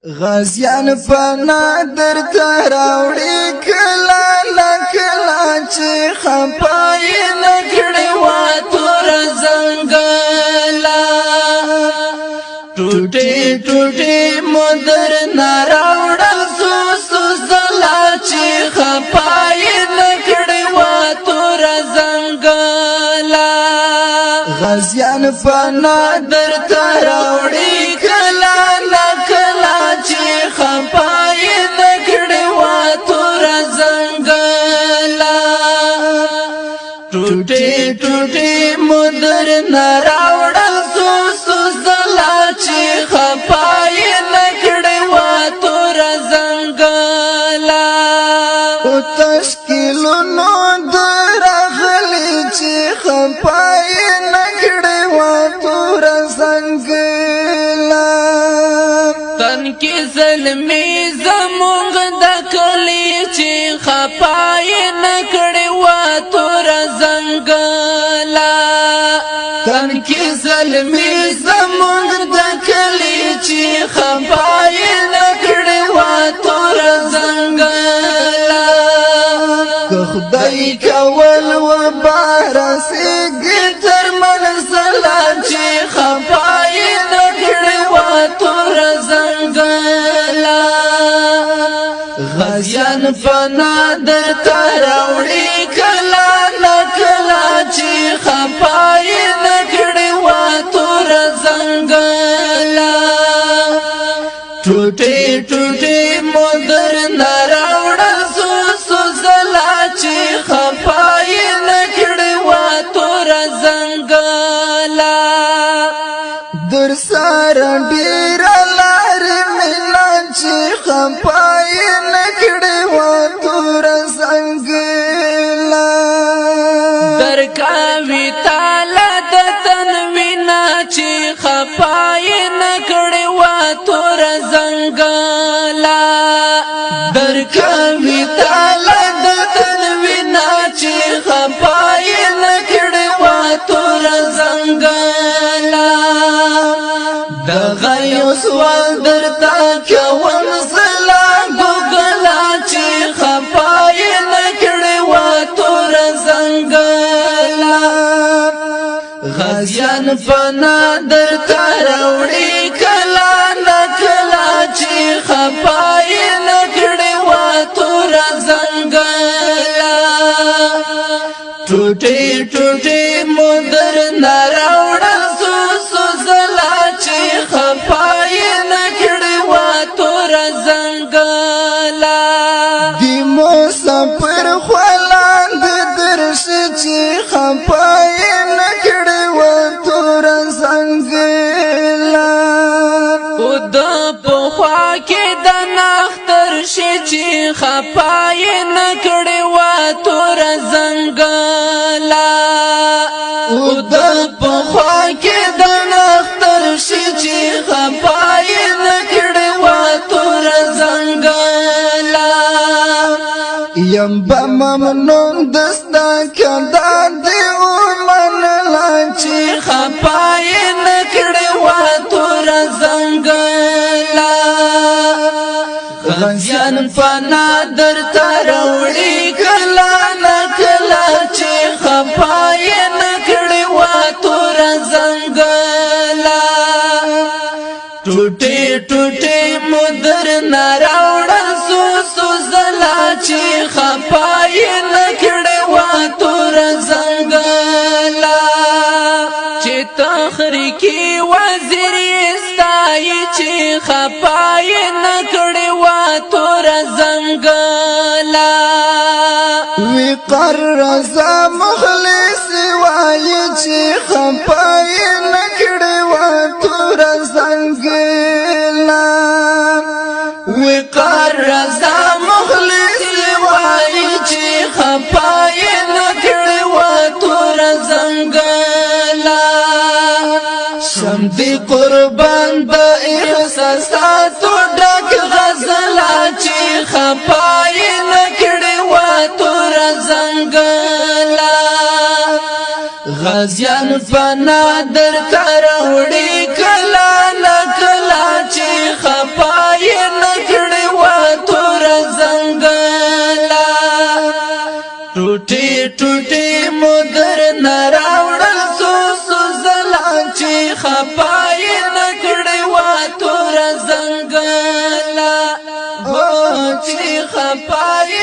غازیان فنا در تراوړي کلا نکلا چې خپای نکړي وا تور زنګلا ټوټي ټوټي مدر نراوړل سو زلا چې خپای نکړي وا تور زنګلا غازیان فنا در تراوړي کلا خپای نکړي وا تور زنګلا ټوټي ټوټي مدر نراوړل سو زلا چې خپای نکړي وا تور زنګلا او تشکیلونو درغلي چې خپای نکړي وا تور زنګلا تن کې ظلمي زمونږ د کلی چې خپای نکړي وا تور زنګلا تن کې ظلمي زمونږ د کلی چې خپای نکړي وا تور زنګلا که خدای کول و بارسېږي تر منزله چې خپای نکړي وا تور زنګلا غازیان فنا در تراوړي کلا نکلا چې خپای نکړي وا تور زنګلا ټوټي ټوټي مدر نراوړل سو زلا چې خپای نکړي وا تور زنګلا در سره ډیر لار منا چې خپای نکړي وا تور زنګلا در کاوي تعالی د تنوینا چې خپای نکړي وا تور زنګلا در کاوي تعالی د تنوینا چې خپای نکړي وا تور زنګلا دغه یو سوال درته کوم زلا ګوګلا چې خپای نکړي وا تور زنګلا غازیان فنا درته راوړي کلا نکلا چې خپای نکړي وا تور زنګلا ټوټي ټوټي مدر نراوړل سو زلا چې خپای نکړي وا تور زنګلا دی مسافر خلاند درش چې خپای نکړي وا تور زنګلا او د پخوا کې د نختر شي چې خپای نکړي وا تور زنګلا او د پخوا کې د نختر شي چې خپای نکړي وا تور زنګلا یم به ممنون دستا کدا دی او منلا چې خپای نکړي وا تور زنګلا غازیان فنا در تراوړي کلا نکلا چې خپای نکړي وا تور زنګلا ټوټي ټوټي مدر نراوړل سو زلا چې خپای نکړي وا تور زنګلا چې تخریکی وزیر استای چې خپای نکړي وا تور زنګلا وقر رضا مخلص وای چې خپای نکړي وا تور زنګلا وقر رضا مخلص وای چې خپای نکړي وا تور زنګلا شم دی قربان د احساساتو ډک غزلا چې خپای نکړي وا تور زنګلا غازیان فنا در تراوړي کلا نکلا چې خپای ټوټي ټوټي مدر نراوړل سو زلا چې خپای نکړې وا تور زنګلا هو چې خپای